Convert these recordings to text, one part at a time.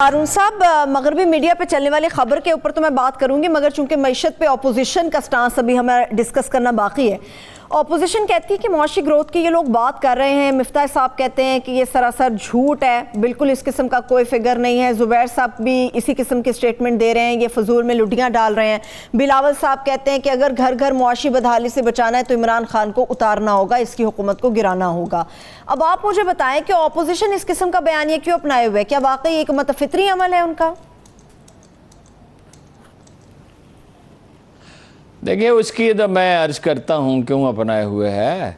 हारून साहब, मगरबी मीडिया पे चलने वाली खबर के ऊपर तो मैं बात करूंगी, मगर चूंकि मईशत पे अपोजिशन का स्टांस अभी हमें डिस्कस करना बाकी है। अपोजिशन कहती है कि मुआशी ग्रोथ की ये लोग बात कर रहे हैं, मिफ्ता साहब कहते हैं कि ये सरासर झूठ है, बिल्कुल इस किस्म का कोई फिगर नहीं है। जुबैर साहब भी इसी किस्म की स्टेटमेंट दे रहे हैं, ये फजूल में लुटियाँ डाल रहे हैं। बिलावल साहब कहते हैं कि अगर घर घर मुआशी बदहाली से बचाना है तो इमरान खान को उतारना होगा, इसकी हुकूमत को गिराना होगा। अब आप मुझे बताएं कि अपोजिशन इस किस्म का बयान ये क्यों अपनाए हुए, क्या वाकई एक मतफितरी अमल है उनका? देखिए, उसकी तो मैं अर्ज़ करता हूँ क्यों अपनाए हुए है।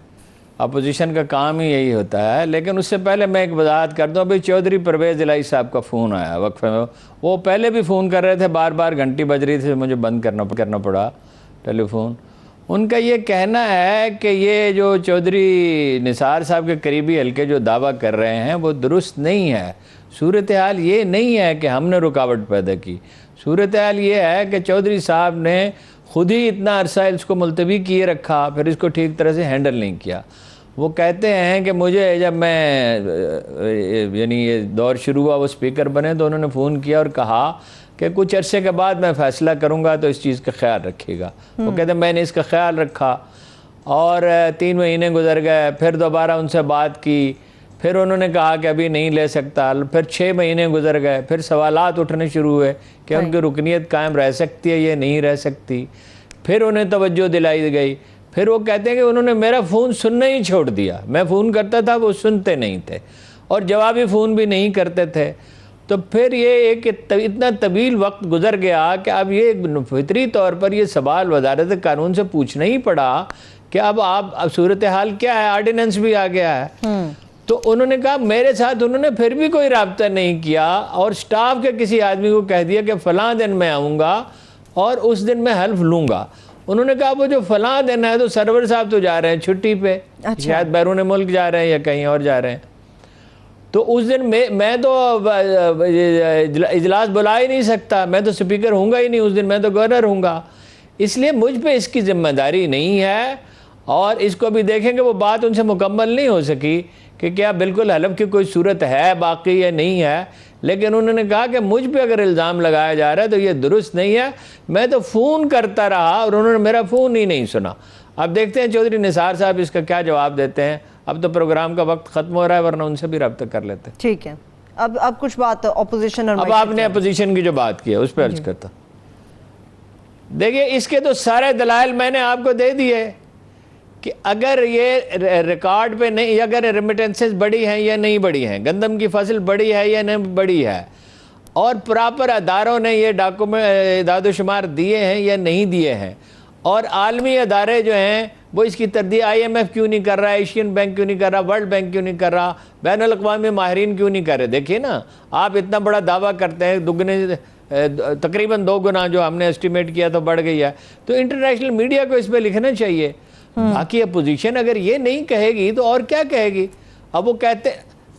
अपोजिशन का काम ही यही होता है। लेकिन उससे पहले मैं एक वजाहत कर दूँ। अभी चौधरी परवेज़ इलाही साहब का फ़ोन आया वक्फे में, वो पहले भी फ़ोन कर रहे थे, बार बार घंटी बज रही थी, मुझे बंद करना पड़ा टेलीफोन। उनका ये कहना है कि ये जो चौधरी निसार साहब के करीबी हल्के जो दावा कर रहे हैं वो दुरुस्त नहीं है। सूरत हाल ये नहीं है कि हमने रुकावट पैदा की। सूरत हाल ये है कि चौधरी साहब ने खुद ही इतना अरसा इसको मुलतवी किए रखा, फिर इसको ठीक तरह से हैंडल नहीं किया। वो कहते हैं कि मुझे जब मैं यानी ये दौर शुरू हुआ, वो स्पीकर बने, तो उन्होंने फ़ोन किया और कहा कि कुछ अरसे के बाद मैं फ़ैसला करूंगा, तो इस चीज़ का ख्याल रखिएगा। वो कहते हैं मैंने इसका ख्याल रखा और 3 महीने गुजर गए, फिर दोबारा उनसे बात की, फिर उन्होंने कहा कि अभी नहीं ले सकता, फिर 6 महीने गुजर गए, फिर सवालात उठने शुरू हुए कि उनकी रुकनीत कायम रह सकती है, ये नहीं रह सकती। फिर उन्हें तवज्जो दिलाई गई। फिर वो कहते हैं कि उन्होंने मेरा फ़ोन सुनना ही छोड़ दिया। मैं फ़ोन करता था, वो सुनते नहीं थे और जवाबी फ़ोन भी नहीं करते थे। तो फिर ये एक इतना तवील वक्त गुजर गया कि अब ये फितरी तौर पर ये सवाल वजारत कानून से पूछना ही पड़ा कि अब सूरत हाल क्या है, आर्डिनेंस भी आ गया है। तो उन्होंने कहा मेरे साथ उन्होंने फिर भी कोई राब्ता नहीं किया और स्टाफ के किसी आदमी को कह दिया कि फ़लाँ दिन मैं आऊँगा और उस दिन मैं हल्फ लूँगा। उन्होंने कहा वो जो फ़लाँ दिन है तो सरवर साहब तो जा रहे हैं छुट्टी पे, अच्छा। शायद बैरून मुल्क जा रहे हैं या कहीं और जा रहे हैं, तो उस दिन मैं तो इजलास बुला ही नहीं सकता, मैं तो स्पीकर हूँगा ही नहीं उस दिन, मैं तो गवर्नर हूँगा। इसलिए मुझ पे इसकी ज़िम्मेदारी नहीं है और इसको अभी देखेंगे। वो बात उनसे मुकम्मल नहीं हो सकी कि क्या बिल्कुल हलफ की कोई सूरत है बाकी या नहीं है, लेकिन उन्होंने कहा कि मुझ पे अगर इल्ज़ाम लगाया जा रहा है तो ये दुरुस्त नहीं है। मैं तो फ़ोन करता रहा और उन्होंने मेरा फ़ोन ही नहीं सुना। अब देखते हैं चौधरी निसार साहब इसका क्या जवाब देते हैं। अब तो प्रोग्राम का वक्त ख़त्म हो रहा है, वरना उनसे भी रब्ता कर लेते हैं। ठीक है, अब कुछ बात अपोजिशन और अब आपने अपोजिशन की जो बात की है उस पर अर्ज करता। देखिए, इसके तो सारे दलाइल मैंने आपको दे दिए कि अगर ये रिकॉर्ड पे नहीं, अगर रेमिटेंसेस बढ़ी हैं या नहीं बढ़ी हैं, गंदम की फसल बढ़ी है या नहीं बढ़ी है, और प्रॉपर अदारों ने ये डॉक्यूमेंट दादोशुमार दिए हैं या नहीं दिए हैं, और आलमी अदारे जो हैं वो इसकी तरदीद IMF क्यों नहीं कर रहा, एशियन बैंक क्यों नहीं कर रहा, वर्ल्ड बैंक क्यों नहीं कर रहा, बैनुल अक़वामी माहिरीन क्यों नहीं कर रहे। देखिए ना, आप इतना बड़ा दावा करते हैं, दुगने तकरीबन 2 गुना जो हमने एस्टिमेट किया तो बढ़ गई है, तो इंटरनेशनल मीडिया को इस पर लिखना चाहिए। बाकी अपोजिशन अगर ये नहीं कहेगी तो और क्या कहेगी। अब वो कहते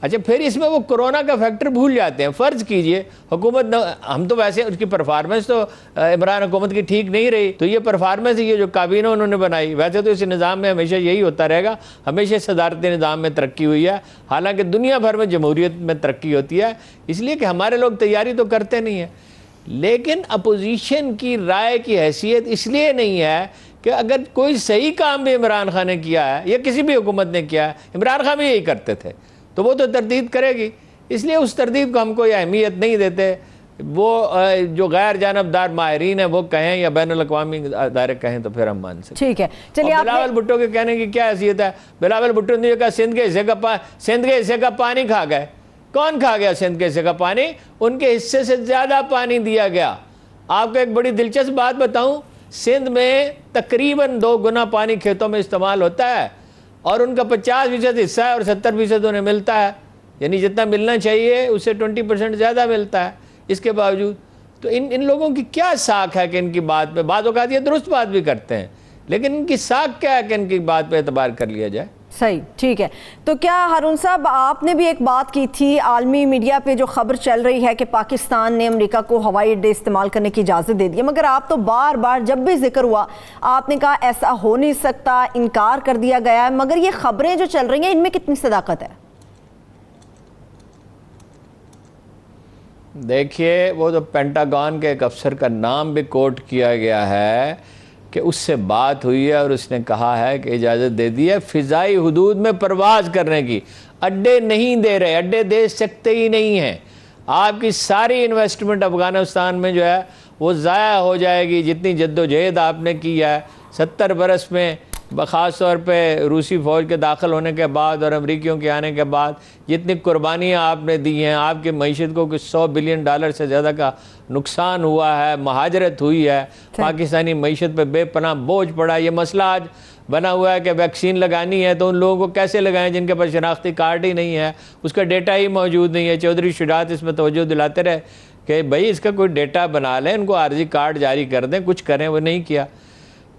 अच्छा, फिर इसमें वो कोरोना का फैक्टर भूल जाते हैं। फ़र्ज़ कीजिए हुकूमत हम तो वैसे उसकी परफॉर्मेंस तो इमरान हुकूमत की ठीक नहीं रही, तो ये परफॉर्मेंस ये जो काबीना उन्होंने बनाई, वैसे तो इस निज़ाम में हमेशा यही होता रहेगा, हमेशा सदारती निज़ाम में तरक्की हुई है, हालांकि दुनिया भर में जमहूरियत में तरक्की होती है, इसलिए कि हमारे लोग तैयारी तो करते नहीं हैं। लेकिन अपोजिशन की राय की हैसियत इसलिए नहीं है कि अगर कोई सही काम भी इमरान खान ने किया है या किसी भी हुकूमत ने किया है, इमरान खान भी यही करते थे, तो वो तो तरदीद करेगी। इसलिए उस तरदीद को हम कोई अहमियत नहीं देते। वो जो गैर जानबदार माहिरीन है वो कहें या बैनुल अक़वामी अदारे कहें तो फिर हम मान सकते। ठीक है, चलिए। बिलावल भुट्टो के कहने की क्या हैसियत है। बिलावल भुट्टो ने कहा सिंध के हिस्से का पानी खा गए। कौन खा गया सिंध के हिस्से का पानी? उनके हिस्से से ज़्यादा पानी दिया गया। आपको एक बड़ी दिलचस्प बात बताऊँ, सिंध में तकरीबन 2 गुना पानी खेतों में इस्तेमाल होता है और उनका 50% हिस्सा है और 70% उन्हें मिलता है, यानी जितना मिलना चाहिए उससे 20% ज़्यादा मिलता है। इसके बावजूद तो इन लोगों की क्या साख है कि इनकी बात पे, बाद औक़ात ये दुरुस्त बात भी करते हैं, लेकिन इनकी साख क्या है कि इनकी बात पे एतबार कर लिया जाए। सही, ठीक है। तो क्या हारून साहब, आपने भी एक बात की थी, आलमी मीडिया पे जो खबर चल रही है कि पाकिस्तान ने अमेरिका को हवाई अड्डे इस्तेमाल करने की इजाज़त दे दी है, मगर आप तो बार बार जब भी जिक्र हुआ आपने कहा ऐसा हो नहीं सकता, इनकार कर दिया गया है। मगर ये खबरें जो चल रही हैं इनमें कितनी सदाकत है? دیکھیے وہ تو پینٹاگون کے ایک افسر کا نام بھی کوٹ کیا گیا ہے کہ اس سے بات ہوئی ہے اور اس نے کہا ہے کہ اجازت دے دی ہے فضائی حدود میں پرواز کرنے کی. اڈے نہیں دے رہے, اڈے دے سکتے ہی نہیں ہیں. آپ کی ساری انویسٹمنٹ افغانستان میں جو ہے وہ ضائع ہو جائے گی. جتنی جد و جہد آپ نے کی ہے 70 برس میں, خاص طور پہ روسی فوج کے داخل ہونے کے بعد اور امریکیوں کے آنے کے بعد جتنی قربانیاں آپ نے دی ہیں, آپ کی معیشت کو کچھ $100 بلین سے زیادہ کا نقصان ہوا ہے, مہاجرت ہوئی ہے, پاکستانی معیشت پہ بے پناہ بوجھ پڑا. یہ مسئلہ آج بنا ہوا ہے کہ ویکسین لگانی ہے تو ان لوگوں کو کیسے لگائیں جن کے پاس شناختی کارڈ ہی نہیں ہے, اس کا ڈیٹا ہی موجود نہیں ہے. چودھری شجاعت اس میں توجہ دلاتے رہے کہ بھائی اس کا کوئی ڈیٹا بنا لیں, ان کو عارضی کارڈ جاری کر دیں, کچھ کریں, وہ نہیں کیا.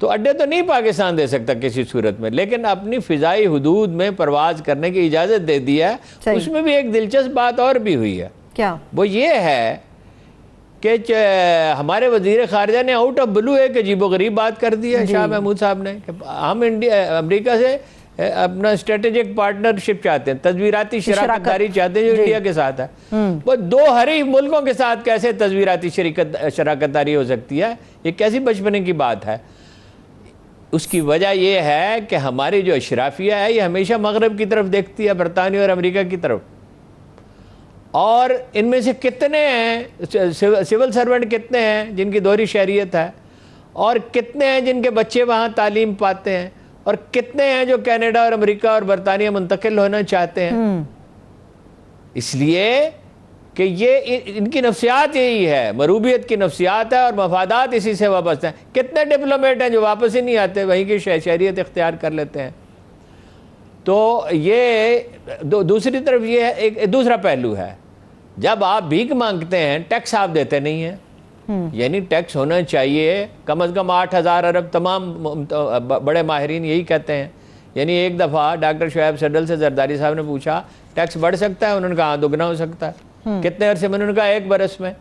تو اڈے تو نہیں پاکستان دے سکتا کسی صورت میں, لیکن اپنی فضائی حدود میں پرواز کرنے کی اجازت دے دی ہے. اس میں بھی ایک دلچسپ بات اور بھی ہوئی ہے. کیا وہ یہ ہے کہ ہمارے وزیر خارجہ نے آؤٹ آف بلو ایک عجیب و غریب بات کر دی ہے شاہ محمود صاحب نے کہ ہم امریکہ سے اپنا اسٹریٹجک پارٹنرشپ چاہتے ہیں, تصویراتی شراکت داری چاہتے ہیں جو انڈیا کے ساتھ ہے. وہ 2 حریف ملکوں کے ساتھ کیسے تصویراتی شراکت داری ہو سکتی ہے؟ یہ کیسی بچپنے کی بات ہے؟ اس کی وجہ یہ ہے کہ ہماری جو اشرافیہ ہے یہ ہمیشہ مغرب کی طرف دیکھتی ہے, برطانیہ اور امریکہ کی طرف. اور ان میں سے کتنے ہیں سول سرونٹ, کتنے ہیں جن کی دوہری شہریت ہے, اور کتنے ہیں جن کے بچے وہاں تعلیم پاتے ہیں, اور کتنے ہیں جو کینیڈا اور امریکہ اور برطانیہ منتقل ہونا چاہتے ہیں. اس لیے کہ یہ ان کی نفسیات یہی ہے, مروبیت کی نفسیات ہے اور مفادات اسی سے وابستہ ہیں. کتنے ڈپلومیٹ ہیں جو واپس ہی نہیں آتے, وہیں کی شہریت اختیار کر لیتے ہیں. تو یہ دوسری طرف یہ ہے, ایک دوسرا پہلو ہے, جب آپ بھیک مانگتے ہیں ٹیکس آپ دیتے نہیں ہیں. یعنی ٹیکس ہونا چاہیے کم از کم 8,000 ارب, تمام بڑے ماہرین یہی کہتے ہیں. یعنی ایک دفعہ ڈاکٹر شعیب صدل سے زرداری صاحب نے پوچھا ٹیکس بڑھ سکتا ہے؟ انہوں نے کہا دگنا ہو سکتا ہے. کتنے عرصے میں؟ انہوں نے کہا 1 برس میں.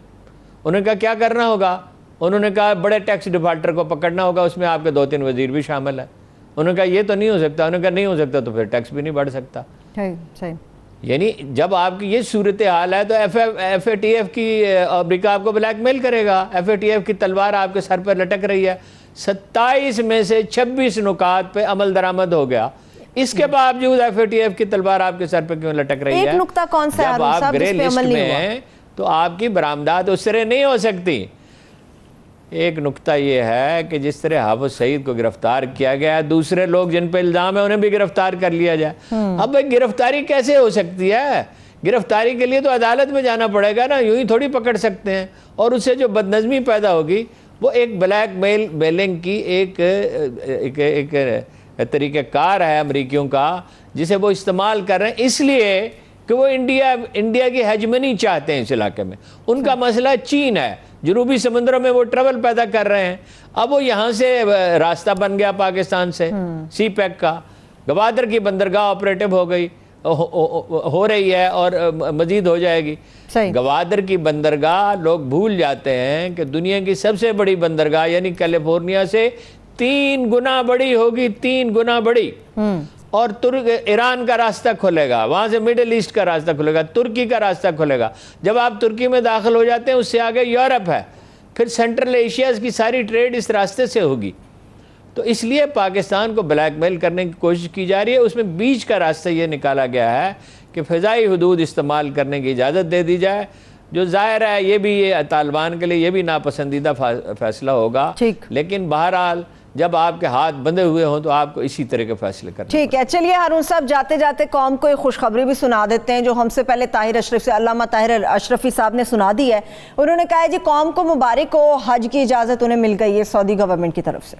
انہوں نے کہا کیا کرنا ہوگا؟ انہوں نے کہا بڑے ٹیکس ڈیفالٹر کو پکڑنا ہوگا, اس میں آپ کے 2-3 وزیر بھی شامل ہیں. انہوں نے کہا یہ تو نہیں ہو سکتا. انہوں نے کہا نہیں ہو سکتا تو پھر ٹیکس بھی نہیں بڑھ سکتا. یعنی جب آپ کی یہ صورتحال ہے تو ایف اے ٹی ایف کی امریکہ آپ کو بلیک میل کرے گا. ایف اے ٹی ایف کی تلوار آپ کے سر پر لٹک رہی ہے. 27 میں سے 26 نکات پہ عمل درآمد ہو گیا. اس کے باوجود ایف اے ٹی ایف کی تلوار آپ کے سر پہ کیوں لٹک رہی ہے؟ ایک نقطہ کون سا ہے جب آپ گرے لسٹ میں ہیں تو آپ کی برآمدات اس طرح نہیں ہو سکتی. ایک نقطہ یہ ہے کہ جس طرح حافظ سعید کو گرفتار کیا گیا, دوسرے لوگ جن پہ الزام ہے انہیں بھی گرفتار کر لیا جائے. اب گرفتاری کیسے ہو سکتی ہے؟ گرفتاری کے لیے تو عدالت میں جانا پڑے گا نا, یوں ہی تھوڑی پکڑ سکتے ہیں. اور اس سے جو بدنظمی پیدا ہوگی وہ ایک بلیک میلنگ کی ایک طریقہ کار ہے امریکیوں کا, جسے وہ استعمال کر رہے ہیں اس لیے کہ وہ انڈیا کی ہیجمنی چاہتے ہیں اس علاقے میں. ان کا مسئلہ چین ہے, جنوبی سمندروں میں وہ ٹربل پیدا کر رہے ہیں. اب وہ یہاں سے راستہ بن گیا پاکستان سے, سی پیک کا. گوادر کی بندرگاہ آپریٹو ہو گئی, ہو رہی ہے اور مزید ہو جائے گی. گوادر کی بندرگاہ لوگ بھول جاتے ہیں کہ دنیا کی سب سے بڑی بندرگاہ یعنی کیلیفورنیا سے 3 گنا بڑی ہوگی, 3 گنا بڑی. اور ایران کا راستہ کھلے گا, وہاں سے مڈل ایسٹ کا راستہ کھلے گا, ترکی کا راستہ کھلے گا. جب آپ ترکی میں داخل ہو جاتے ہیں اس سے آگے یورپ ہے, پھر سینٹرل ایشیا کی ساری ٹریڈ اس راستے سے ہوگی. تو اس لیے پاکستان کو بلیک میل کرنے کی کوشش کی جا رہی ہے. اس میں بیچ کا راستہ یہ نکالا گیا ہے کہ فضائی حدود استعمال کرنے کی اجازت دے دی جائے, جو ظاہر ہے یہ بھی طالبان کے لیے یہ بھی ناپسندیدہ فیصلہ ہوگا. لیکن بہرحال جب آپ کے ہاتھ بندھے ہوئے ہوں تو آپ کو اسی طرح کے فیصلے کرنے. ٹھیک ہے, چلیے ہارون صاحب جاتے جاتے قوم کو ایک خوشخبری بھی سنا دیتے ہیں جو ہم سے پہلے طاہر اشرف سے علامہ طاہر اشرفی صاحب نے سنا دی ہے. انہوں نے کہا ہے جی قوم کو مبارک ہو, حج کی اجازت انہیں مل گئی ہے سعودی گورنمنٹ کی طرف سے.